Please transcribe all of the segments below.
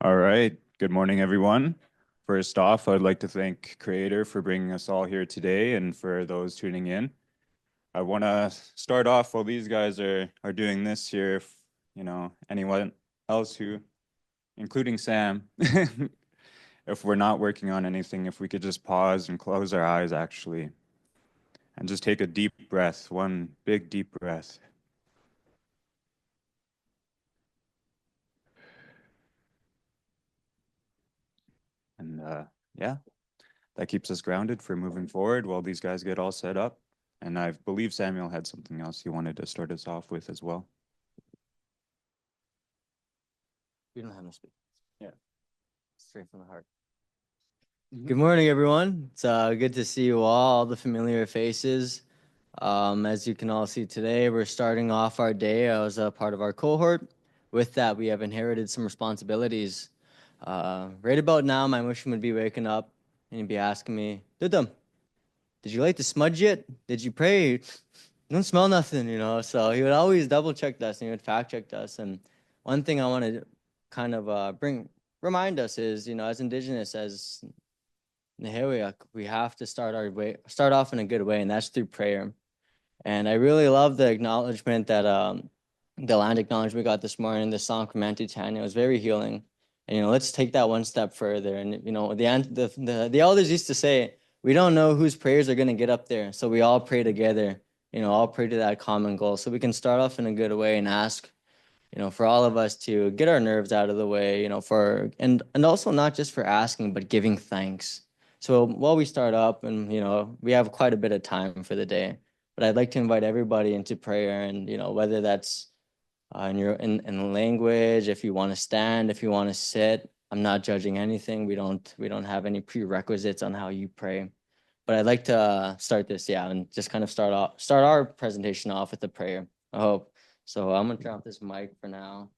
All right. Good morning, everyone. First off, I'd like to thank Creator for bringing us all here today and for those tuning in. I want to start off while these guys are doing this here, if, anyone else who, including Sam, if we're not working on anything, if we could just pause and close our eyes actually and just take a deep breath, one big deep breath. And yeah, that keeps us grounded for moving forward while these guys get all set up. And I believe Samuel had something else he wanted to start us off with as well. We don't have to speak. Yeah. Straight from the heart. Good morning, everyone. It's good to see you all the familiar faces. As you can all see today, we're starting off our day as a part of our cohort. With that, we have inherited some responsibilities. Right about now, my mission would be waking up and he'd be asking me, Dudum, did you light the smudge yet? Did you pray? Don't smell nothing, So he would always double check us and he would fact check us. And one thing I want to kind of remind us is, as Indigenous, as mîyowâhk, we have to start off in a good way, and that's through prayer. And I really love the acknowledgement that the land acknowledgement we got this morning, the song from Auntie Tanya was very healing. And let's take that one step further. And the elders used to say, we don't know whose prayers are going to get up there, so we all pray together. All pray to that common goal, so we can start off in a good way and ask, for all of us to get our nerves out of the way, and also not just for asking, but giving thanks. So while we start up and, we have quite a bit of time for the day, but I'd like to invite everybody into prayer and, whether that's in language, if you want to stand, if you want to sit, I'm not judging anything. We don't have any prerequisites on how you pray, but I'd like to start this, and just kind of start our presentation off with a prayer. I hope. So I'm gonna drop this mic for now.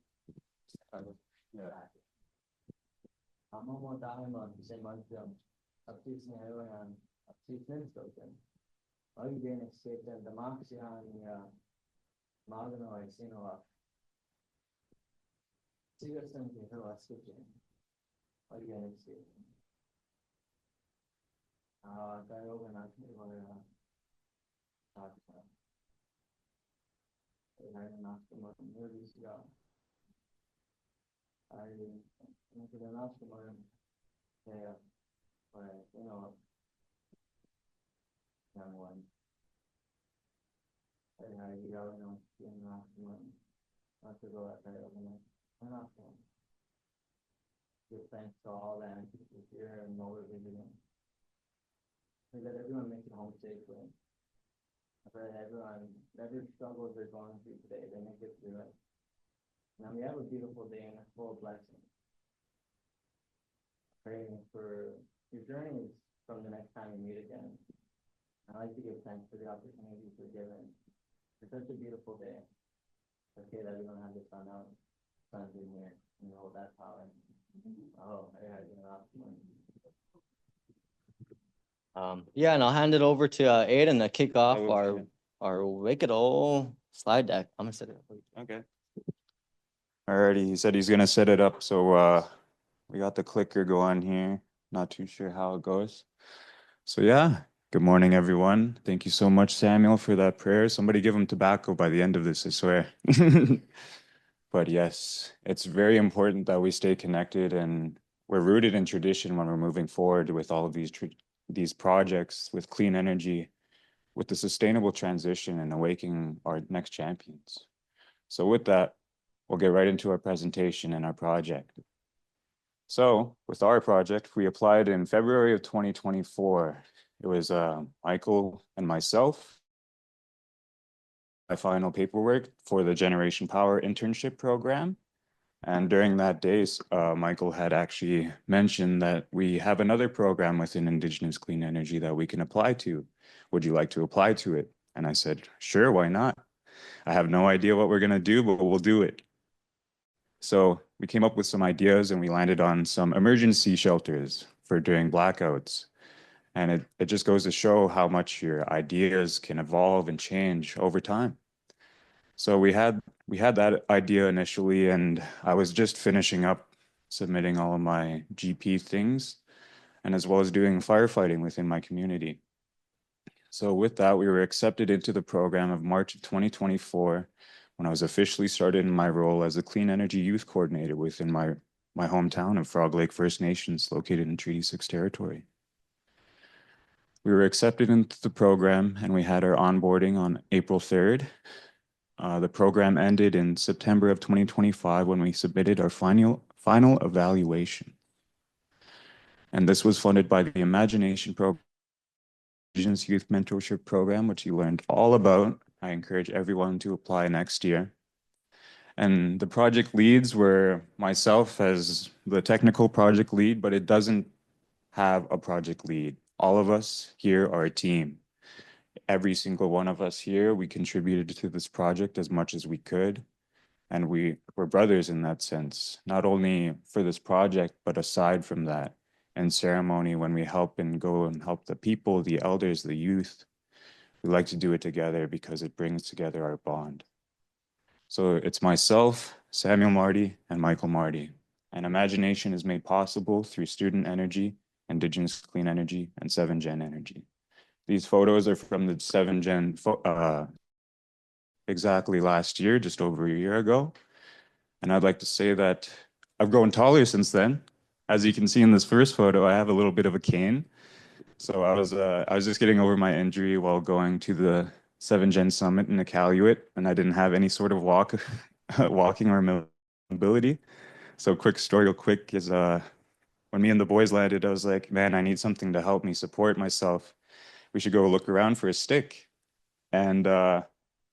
Give thanks to all that people here and all the visiting. Pray that everyone makes it home safely. I pray that every struggles they're going through today, they make it through it. Now we have a beautiful day and a full of blessings. Praying for your journeys from the next time we meet again. I like to give thanks for the opportunities we're given. It's such a beautiful day. It's okay that we don't have the sun out. The sun's in here, and we hold that power. Oh, yeah, and I'll hand it over to Aiden to kick off our wicked old slide deck. I'm gonna set it up. Okay. Alrighty, he said he's gonna set it up, so we got the clicker going here. Not too sure how it goes. So yeah, good morning, everyone. Thank you so much, Samuel, for that prayer. Somebody give him tobacco by the end of this, I swear. But yes, it's very important that we stay connected and we're rooted in tradition when we're moving forward with all of these projects with clean energy, with the sustainable transition and awakening our next champions. So with that, we'll get right into our presentation and our project. So with our project, we applied in February of 2024. It was Michael and myself, my final paperwork for the Generation Power internship program. And during that day, Michael had actually mentioned that we have another program within Indigenous Clean Energy that we can apply to. Would you like to apply to it? And I said, sure, why not? I have no idea what we're going to do, but we'll do it. So we came up with some ideas and we landed on some emergency shelters for during blackouts. And it just goes to show how much your ideas can evolve and change over time. So we had that idea initially, and I was just finishing up submitting all of my GP things, and as well as doing firefighting within my community. So with that, we were accepted into the program of March of 2024 when I was officially started in my role as a Clean Energy Youth Coordinator within my hometown of Frog Lake First Nations, located in Treaty 6 territory. We were accepted into the program and we had our onboarding on April 3rd. The program ended in September of 2025 when we submitted our final evaluation. And this was funded by the ImaGENation program, Indigenous Youth Mentorship Program, which you learned all about. I encourage everyone to apply next year. And the project leads were myself as the technical project lead, but it doesn't have a project lead. All of us here are a team. Every single one of us here, we contributed to this project as much as we could. And we were brothers in that sense, not only for this project, but aside from that, in ceremony, when we help and go and help the people, the elders, the youth, we like to do it together because it brings together our bond. So it's myself, Samuel Marty, and Michael Marty. And ImaGENation is made possible through student energy, Indigenous clean energy, and 7-Gen energy. These photos are from the 7-Gen exactly last year, just over a year ago. And I'd like to say that I've grown taller since then. As you can see in this first photo, I have a little bit of a cane. So I was just getting over my injury while going to the 7-Gen Summit in Iqaluit, and I didn't have any sort of walking or mobility. So quick story, real quick, is when me and the boys landed, I was like, man, I need something to help me support myself. We should go look around for a stick. And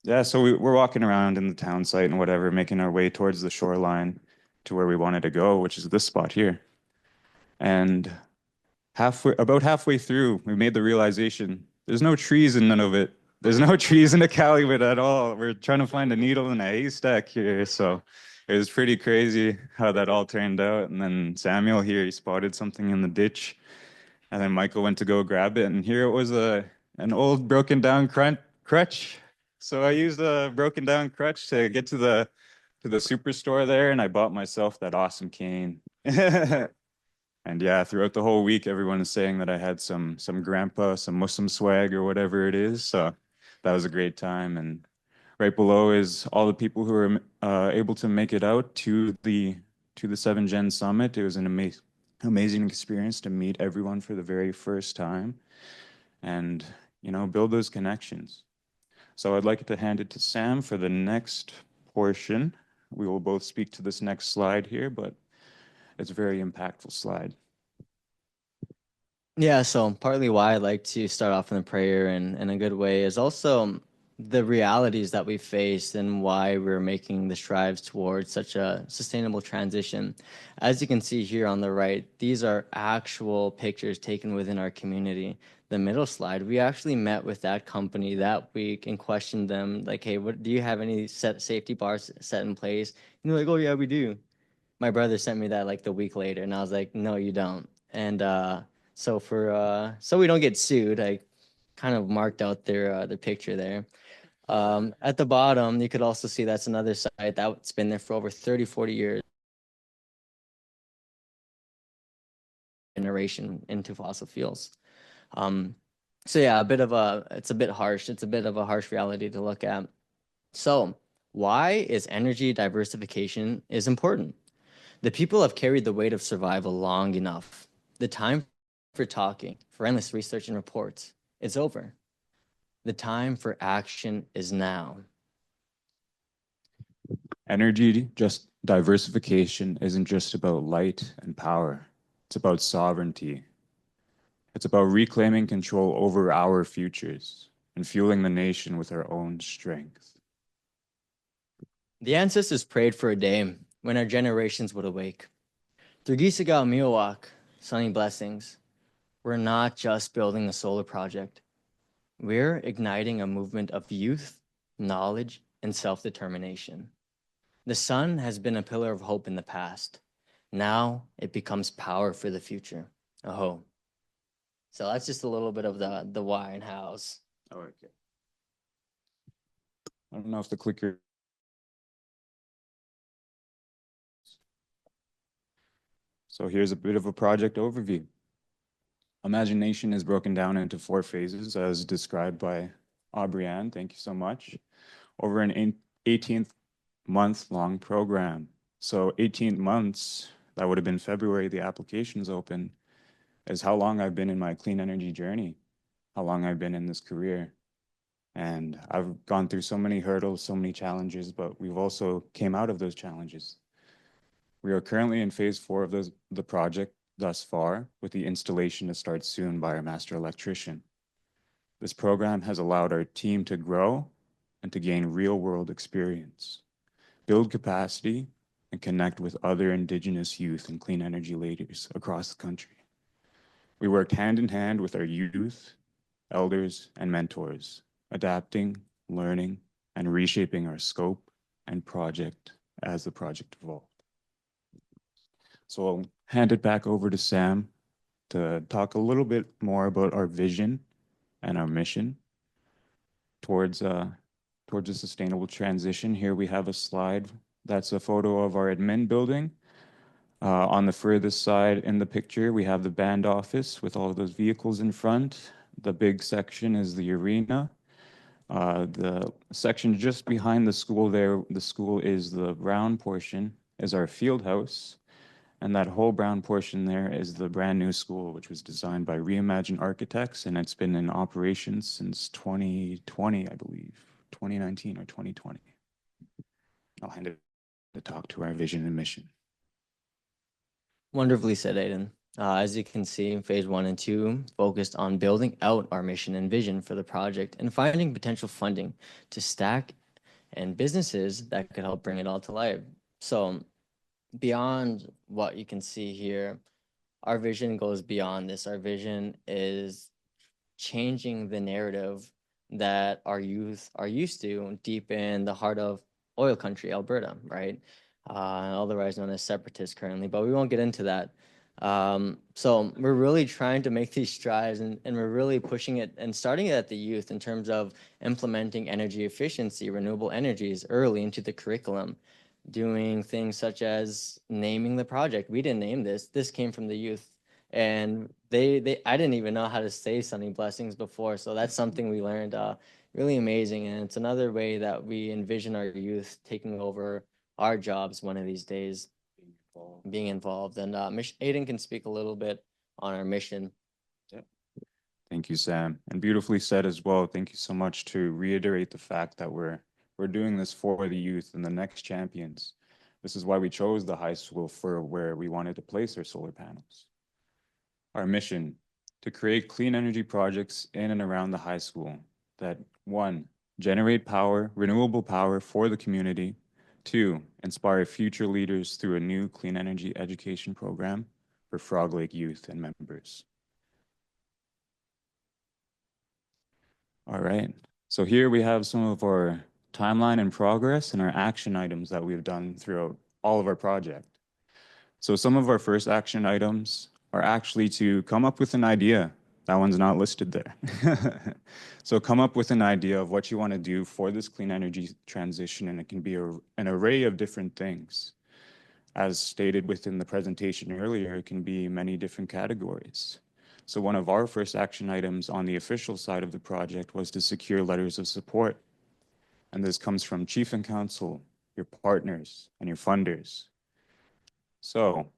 yeah, so we're walking around in the town site and whatever, making our way towards the shoreline to where we wanted to go, which is this spot here. And about halfway through, we made the realization there's no trees in none of it. There's no trees in the Calumet at all. We're trying to find a needle in a haystack here. So it was pretty crazy how that all turned out. And then Samuel here, he spotted something in the ditch. And then Michael went to go grab it. And here it was an old broken down crutch. So I used a broken down crutch to get to the superstore there, and I bought myself that awesome cane. And yeah, throughout the whole week, everyone is saying that I had some grandpa, some Muslim swag or whatever it is. So that was a great time. And right below is all the people who were able to make it out to the 7-Gen Summit. It was an amazing experience to meet everyone for the very first time and, you know, build those connections. So I'd like to hand it to Sam for the next portion. We will both speak to this next slide here, but it's a very impactful slide. Yeah, so partly why I like to start off in a prayer in a good way is also the realities that we face and why we're making the strives towards such a sustainable transition. As you can see here on the right, these are actual pictures taken within our community. The middle slide, we actually met with that company that week and questioned them, like, hey, what do you have any set safety bars set in place? And they're like, oh yeah, we do. My brother sent me that like the week later, and I was like, no, you don't. And so we don't get sued, I kind of marked out their picture there. At the bottom, you could also see that's another site that's been there for over 30, 40 years. Generation into fossil fuels. So yeah, it's a bit harsh. It's a bit of a harsh reality to look at. So why is energy diversification is important? The people have carried the weight of survival long enough. The time for talking, for endless research and reports, is over. The time for action is now. Energy just diversification isn't just about light and power. It's about sovereignty. It's about reclaiming control over our futures and fueling the nation with our own strength. The ancestors prayed for a day when our generations would awake. Through Kîsikâw, mîyowâhk, sunny blessings, we're not just building a solar project. We're igniting a movement of youth, knowledge, and self-determination. The sun has been a pillar of hope in the past. Now it becomes power for the future. Aho. So that's just a little bit of the why and hows. Oh, okay. I don't know if the clicker. So here's a bit of a project overview. ImaGENation is broken down into 4 phases as described by Aubrianne. Thank you so much. Over an 18-month-long program. So 18 months, that would have been February, the application's open, is how long I've been in my clean energy journey, how long I've been in this career. And I've gone through so many hurdles, so many challenges, but we've also came out of those challenges. We are currently in phase 4 of the project thus far, with the installation to start soon by our master electrician. This program has allowed our team to grow and to gain real-world experience, build capacity, and connect with other Indigenous youth and clean energy leaders across the country. We worked hand in hand with our youth, elders, and mentors, adapting, learning, and reshaping our scope and project as the project evolved. So I'll hand it back over to Sam to talk a little bit more about our vision and our mission towards a sustainable transition. Here we have a slide that's a photo of our admin building. On the furthest side in the picture, we have the band office with all of those vehicles in front. The big section is the arena. The section just behind the school there, the school is the brown portion, is our field house. And that whole brown portion there is the brand new school, which was designed by Reimagine Architects, and it's been in operation since 2020, I believe, 2019 or 2020. I'll hand it to talk to our vision and mission. Wonderfully said, Aiden. As you can see, phase 1 and 2 focused on building out our mission and vision for the project and finding potential funding to stack and businesses that could help bring it all to life. So beyond what you can see here, our vision goes beyond this. Our vision is changing the narrative that our youth are used to deep in the heart of oil country, Alberta, right? Otherwise known as separatists currently, but we won't get into that. So we're really trying to make these strides, and we're really pushing it and starting it at the youth in terms of implementing energy efficiency, renewable energies early into the curriculum, doing things such as naming the project. We didn't name this. This came from the youth. And I didn't even know how to say Sunny Blessings before. So that's something we learned, really amazing. And it's another way that we envision our youth taking over our jobs one of these days, being involved. And Aiden can speak a little bit on our mission. Yeah. Thank you, Sam. And beautifully said as well. Thank you so much to reiterate the fact that we're doing this for the youth and the next champions. This is why we chose the high school for where we wanted to place our solar panels. Our mission, to create clean energy projects in and around the high school that, 1, generate power, renewable power for the community, 2, inspire future leaders through a new clean energy education program for Frog Lake youth and members. All right, so here we have some of our timeline and progress and our action items that we've done throughout all of our project. So some of our first action items are actually to come up with an idea. That one's not listed there. So come up with an idea of what you want to do for this clean energy transition, and it can be an array of different things. As stated within the presentation earlier, it can be many different categories. So one of our first action items on the official side of the project was to secure letters of support. And this comes from Chief and Council, your partners, and your funders. So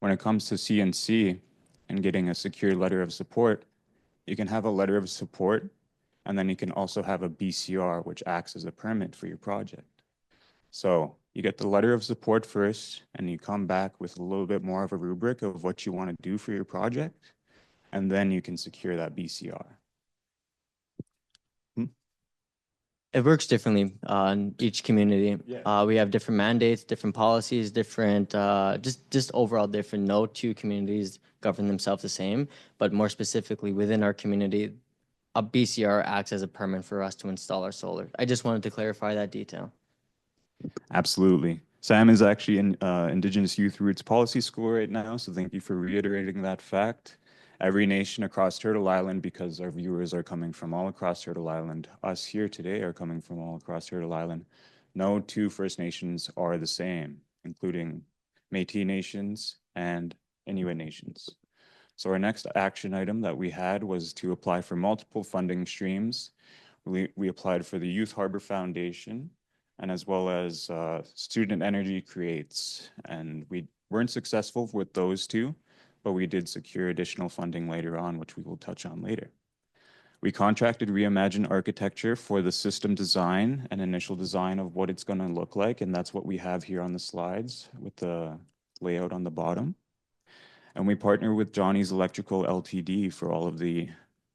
when it comes to CNC and getting a secure letter of support, you can have a letter of support, and then you can also have a BCR, which acts as a permit for your project. So you get the letter of support first, and you come back with a little bit more of a rubric of what you want to do for your project, and then you can secure that BCR. It works differently in each community. Yeah. We have different mandates, different policies, different, just overall different. No two communities govern themselves the same, but more specifically within our community, a BCR acts as a permit for us to install our solar. I just wanted to clarify that detail. Absolutely. Sam is actually in Indigenous Youth Roots Policy School right now, so thank you for reiterating that fact. Every nation across Turtle Island, because our viewers are coming from all across Turtle Island, us here today are coming from all across Turtle Island. No two First Nations are the same, including Métis Nations and Inuit nations. So our next action item that we had was to apply for multiple funding streams. We applied for the Youth Harbor Foundation and as well as Student Energy Creates. And we weren't successful with those two, but we did secure additional funding later on, which we will touch on later. We contracted Reimagine Architecture for the system design and initial design of what it's going to look like. And that's what we have here on the slides with the layout on the bottom. And we partner with Johnny's Electrical Ltd. For all of the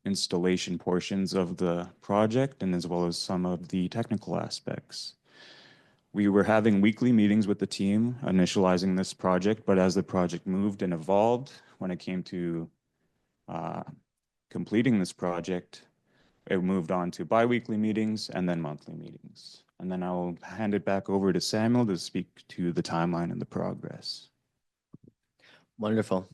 installation portions of the project and as well as some of the technical aspects. We were having weekly meetings with the team initializing this project, but as the project moved and evolved, when it came to completing this project, it moved on to bi-weekly meetings and then monthly meetings. And then I'll hand it back over to Samuel to speak to the timeline and the progress. Wonderful.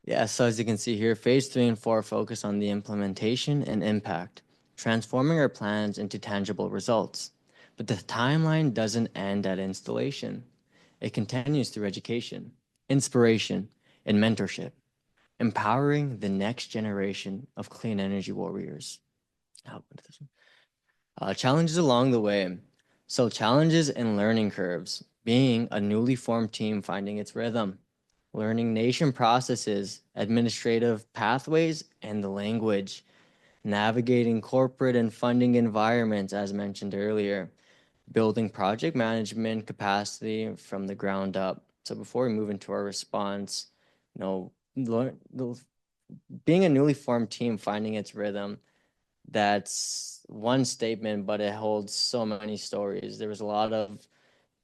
Yeah, so as you can see here, phase 3 and 4 focus on the implementation and impact, transforming our plans into tangible results. But the timeline doesn't end at installation. It continues through education, inspiration, and mentorship, empowering the next generation of clean energy warriors. Challenges along the way. So challenges and learning curves, being a newly formed team finding its rhythm, learning nation processes, administrative pathways, and the language, navigating corporate and funding environments, as mentioned earlier, building project management capacity from the ground up. So before we move into our response, being a newly formed team, finding its rhythm, that's one statement, but it holds so many stories. There was a lot of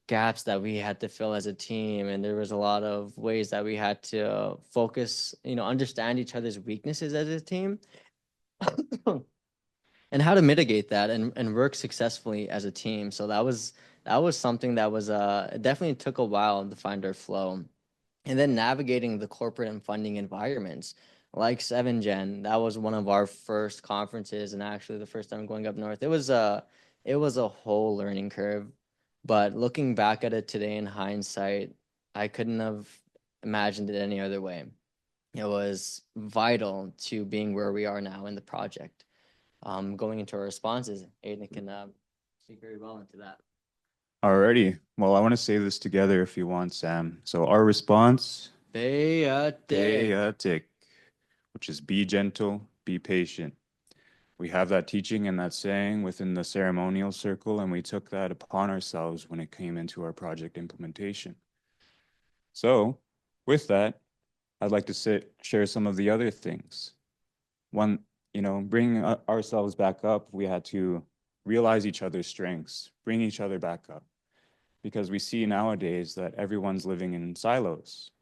gaps that we had to fill as a team, and there was a lot of ways that we had to focus, understand each other's weaknesses as a team and how to mitigate that and work successfully as a team. So that was something that was it definitely took a while to find our flow. And then navigating the corporate and funding environments like 7Gen, that was one of our first conferences and actually the first time going up north. It was a whole learning curve. But looking back at it today in hindsight, I couldn't have imagined it any other way. It was vital to being where we are now in the project. Going into our responses, Aiden can speak very well into that. Alrighty. Well, I want to say this together if you want, Sam. So our response, Beatic, which is be gentle, be patient. We have that teaching and that saying within the ceremonial circle, and we took that upon ourselves when it came into our project implementation. So with that, I'd like to share some of the other things. One, bringing ourselves back up, we had to realize each other's strengths, bring each other back up. Because we see nowadays that everyone's living in silos,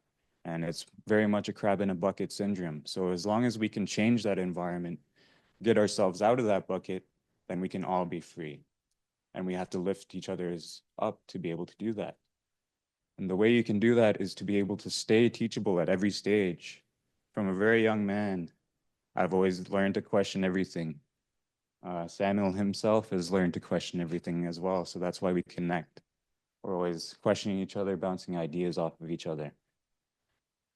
and it's very much a crab in a bucket syndrome. So as long as we can change that environment, get ourselves out of that bucket, then we can all be free. And we have to lift each other's up to be able to do that. And the way you can do that is to be able to stay teachable at every stage. From a very young man, I've always learned to question everything. Samuel himself has learned to question everything as well. So that's why we connect. We're always questioning each other, bouncing ideas off of each other.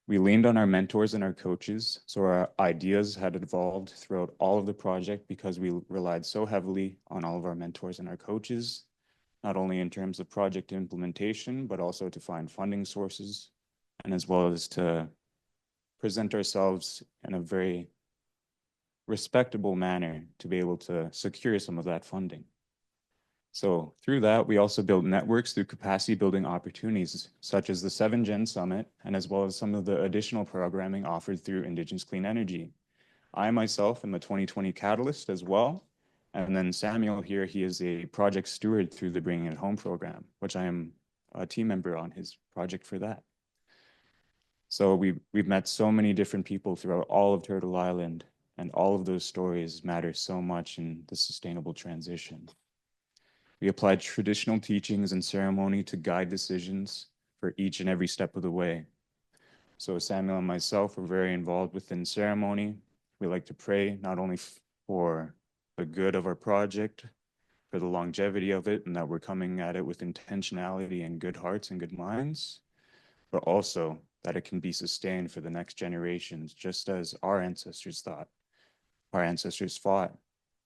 We leaned on our mentors and our coaches, so our ideas had evolved throughout all of the project because we relied so heavily on all of our mentors and our coaches, not only in terms of project implementation, but also to find funding sources, and as well as to present ourselves in a very respectable manner to be able to secure some of that funding. So through that, we also built networks through capacity building opportunities, such as the 7Gen Summit, and as well as some of the additional programming offered through Indigenous Clean Energy. I myself am the 2020 Catalyst as well. And then Samuel here, he is a project steward through the Bringing It Home program, which I am a team member on his project for that. So we've met so many different people throughout all of Turtle Island, and all of those stories matter so much in the sustainable transition. We applied traditional teachings and ceremony to guide decisions for each and every step of the way. So Samuel and myself were very involved within ceremony. We like to pray not only for the good of our project, for the longevity of it, and that we're coming at it with intentionality and good hearts and good minds, but also that it can be sustained for the next generations, just as our ancestors thought. Our ancestors fought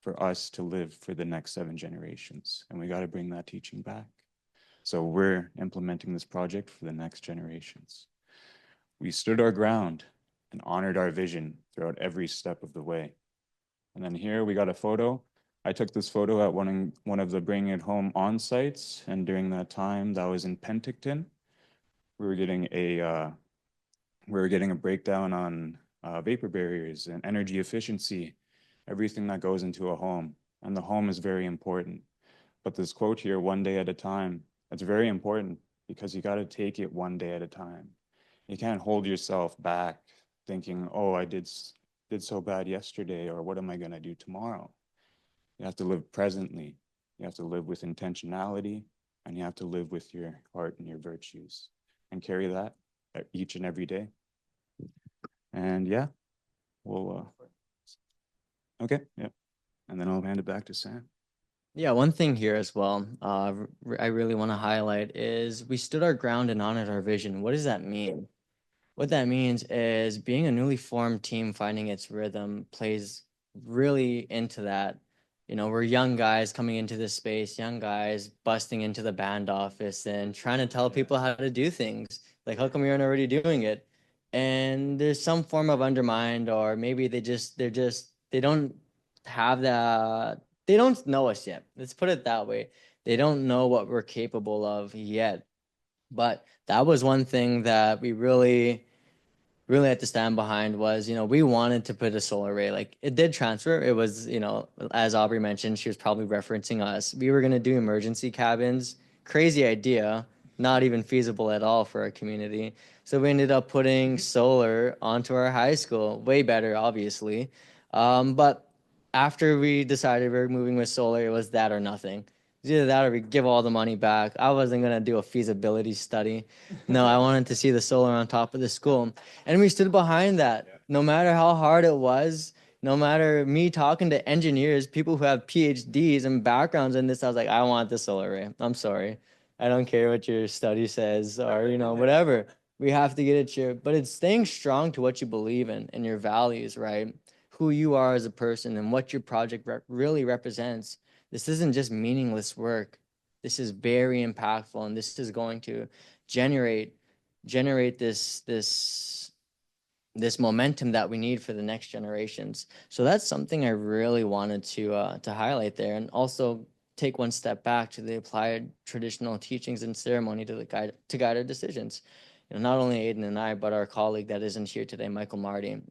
for us to live for the next 7 generations, and we got to bring that teaching back. So we're implementing this project for the next generations. We stood our ground and honored our vision throughout every step of the way. And then here we got a photo. I took this photo at one of the Bring It Home on sites, and during that time, that was in Penticton. We were getting a breakdown on vapor barriers and energy efficiency, everything that goes into a home. And the home is very important. But this quote here, one day at a time, it's very important because you got to take it one day at a time. You can't hold yourself back thinking, oh, I did so bad yesterday, or what am I going to do tomorrow? You have to live presently. You have to live with intentionality, and you have to live with your heart and your virtues and carry that each and every day. And yeah, we'll, okay, yeah. And then I'll hand it back to Sam. Yeah, one thing here as well, I really want to highlight is we stood our ground and honored our vision. What does that mean? What that means is being a newly formed team, finding its rhythm plays really into that. You know, we're young guys coming into this space, young guys busting into the band office and trying to tell people how to do things. Like, how come you aren't already doing it? And there's some form of undermined, or maybe they don't have that, they don't know us yet. Let's put it that way. They don't know what we're capable of yet. But that was one thing that we really had to stand behind was, we wanted to put a solar array. Like, it did transfer. It was, as Aubrey mentioned, she was probably referencing us. We were going to do emergency cabins. Crazy idea, not even feasible at all for our community. So we ended up putting solar onto our high school. Way better, obviously. But after we decided we were moving with solar, it was that or nothing. It's either that or we give all the money back. I wasn't going to do a feasibility study. No, I wanted to see the solar on top of the school. And we stood behind that. No matter how hard it was, no matter me talking to engineers, people who have PhDs and backgrounds in this, I was like, I want the solar array. I'm sorry. I don't care what your study says or, whatever. We have to get it here. But it's staying strong to what you believe in and your values, right? Who you are as a person and what your project really represents. This isn't just meaningless work. This is very impactful, and this is going to generate this momentum that we need for the next generations. So that's something I really wanted to highlight there, and also take one step back to the applied traditional teachings and ceremony to guide our decisions. Not only Aiden and I, but our colleague that isn't here today, Michael Marty.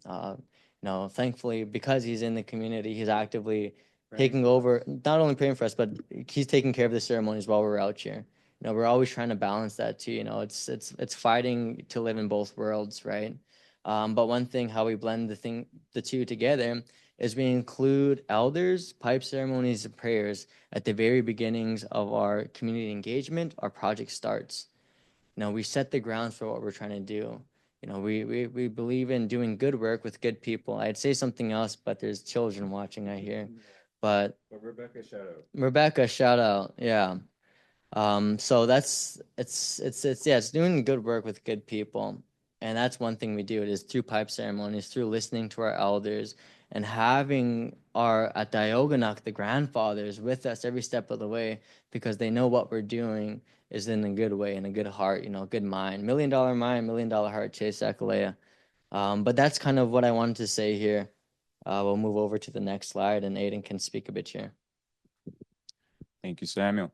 Thankfully, because he's in the community, he's actively taking over, not only praying for us, but he's taking care of the ceremonies while we're out here. We're always trying to balance that too. It's fighting to live in both worlds, right? But one thing, how we blend the two together, is we include elders, pipe ceremonies, and prayers at the very beginnings of our community engagement. Our project starts. We set the grounds for what we're trying to do. We believe in doing good work with good people. I'd say something else, but there's children watching, I hear. But Rebecca, shout out. Rebecca, shout out. Yeah. So that's it's doing good work with good people. And that's one thing we do. It is through pipe ceremonies, through listening to our elders and having our at Dioganuk, the grandfathers, with us every step of the way, because they know what we're doing is in a good way, in a good heart, good mind. $1 million mind, $1 million heart, Chase Akalea. But that's kind of what I wanted to say here. We'll move over to the next slide, and Aiden can speak a bit here. Thank you, Samuel.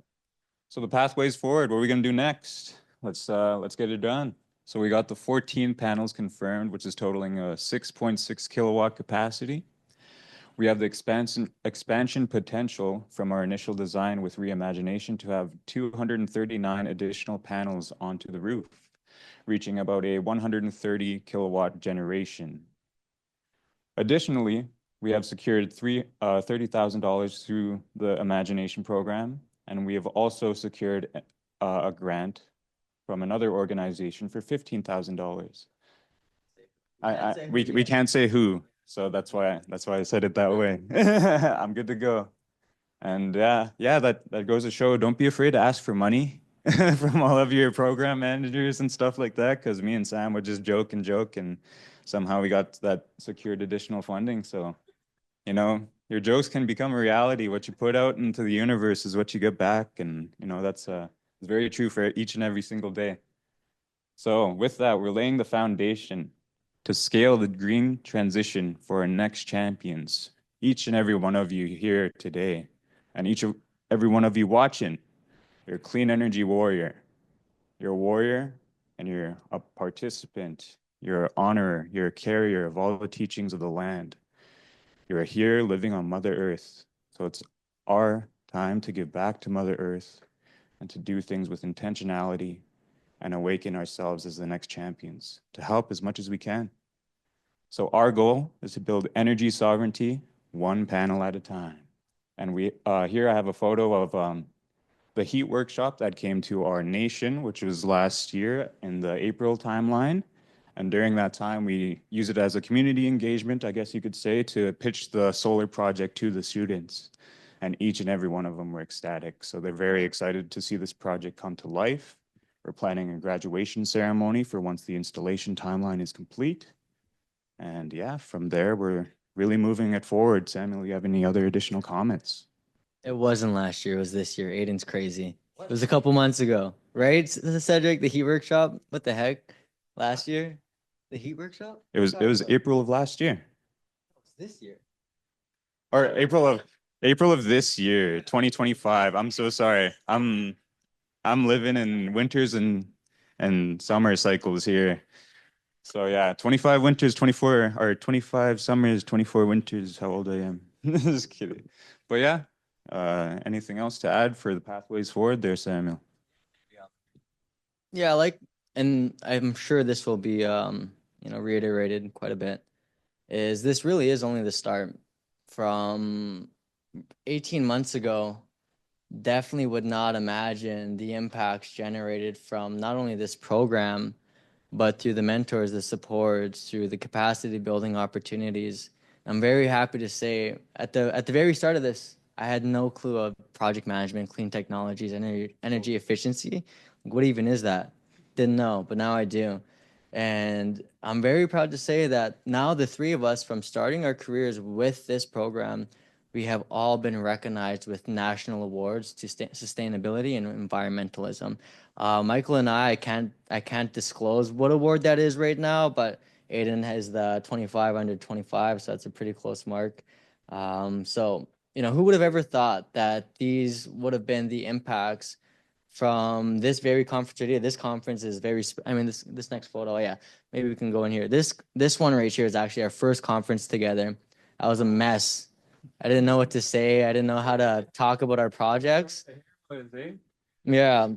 So the pathways forward, what are we going to do next? Let's get it done. So we got the 14 panels confirmed, which is totaling a 6.6 kilowatt capacity. We have the expansion potential from our initial design with reimagination to have 239 additional panels onto the roof, reaching about a 130 kilowatt generation. Additionally, we have secured $30,000 through the ImaGENation program, and we have also secured a grant from another organization for $15,000. We can't say who, so that's why I said it that way. I'm good to go. And yeah, that goes to show, don't be afraid to ask for money. from all of your program managers and stuff like that? Because me and Sam would just joke and joke, and somehow we got that secured additional funding. So, your jokes can become a reality. What you put out into the universe is what you get back, and that's it's very true for each and every single day. So, with that, we're laying the foundation to scale the green transition for our next champions. Each and every one of you here today, and every one of you watching, you're a clean energy warrior. You're a warrior and you're a participant. You're an honorer. You're a carrier of all the teachings of the land. You're here living on Mother Earth. So it's our time to give back to Mother Earth and to do things with intentionality and awaken ourselves as the next champions to help as much as we can. So our goal is to build energy sovereignty one panel at a time. And we here I have a photo of the heat workshop that came to our nation, which was last year in the April timeline. And during that time, we used it as a community engagement, I guess you could say, to pitch the solar project to the students. And each and every one of them were ecstatic. So they're very excited to see this project come to life. We're planning a graduation ceremony for once the installation timeline is complete. And yeah, from there, we're really moving it forward. Samuel, you have any other additional comments? It wasn't last year, it was this year. Aiden's crazy. It was a couple months ago, right? Cedric, the heat workshop? What the heck? Last year? The heat workshop? It was April of last year. It was this year. Or April of this year, 2025. I'm so sorry. I'm living in winters and summer cycles here. So yeah, 25 winters, 24 or 25 summers, 24 winters, how old I am. Just kidding. But yeah, anything else to add for the pathways forward there, Samuel? Yeah, like, and I'm sure this will be reiterated quite a bit, is this really is only the start. From 18 months ago, definitely would not imagine the impacts generated from not only this program, but through the mentors, the supports, through the capacity building opportunities. I'm very happy to say at the very start of this, I had no clue of project management, clean technologies, energy efficiency. Like, what even is that? Didn't know, but now I do. And I'm very proud to say that now the three of us, from starting our careers with this program, we have all been recognized with national awards to sustainability and environmentalism. Michael and I can't disclose what award that is right now, but Aiden has the 25 under 25, so that's a pretty close mark. So who would have ever thought that these would have been the impacts from this very conference today? This conference is very, I mean, this next photo, yeah, maybe we can go in here. This one right here is actually our first conference together. I was a mess. I didn't know what to say. I didn't know how to talk about our projects. Yeah,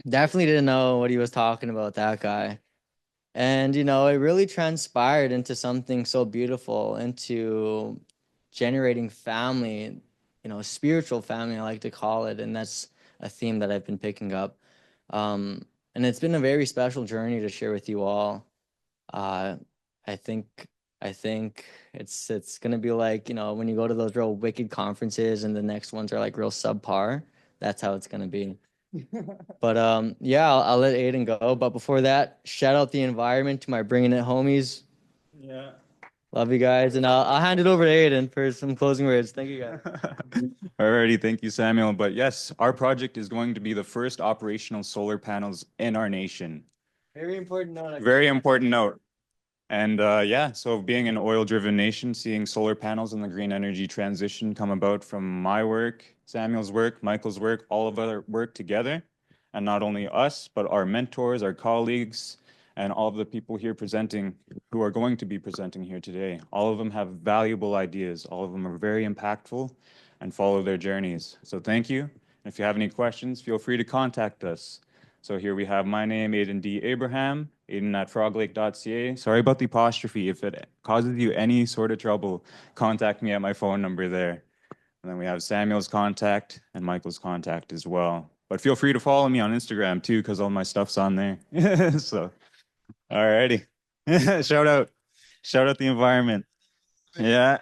definitely didn't know what he was talking about, that guy. And it really transpired into something so beautiful, into generating family, spiritual family, I like to call it. And that's a theme that I've been picking up. And it's been a very special journey to share with you all. Uh, I think I think it's gonna be like, when you go to those real wicked conferences and the next ones are like real subpar. That's how it's gonna be. But yeah, I'll let Aiden go. But before that, shout out the environment to my bringing it homies. Yeah. Love you guys, and I'll hand it over to Aiden for some closing words. Thank you guys. Alrighty, thank you, Samuel. But yes, our project is going to be the first operational solar panels in our nation. Very important note. Very important note. And yeah, so being an oil-driven nation, seeing solar panels and the green energy transition come about from my work, Samuel's work, Michael's work, all of our work together, and not only us, but our mentors, our colleagues, and all of the people here presenting, who are going to be presenting here today. All of them have valuable ideas. All of them are very impactful and follow their journeys. So thank you. If you have any questions, feel free to contact us. So here we have my name, Aiden D. Abraham, aiden@froglake.ca. Sorry about the apostrophe. If it causes you any sort of trouble, contact me at my phone number there. And then we have Samuel's contact and Michael's contact as well. But feel free to follow me on Instagram too, because all my stuff's on there. So, alrighty. Shout out. Shout out the environment. Yeah.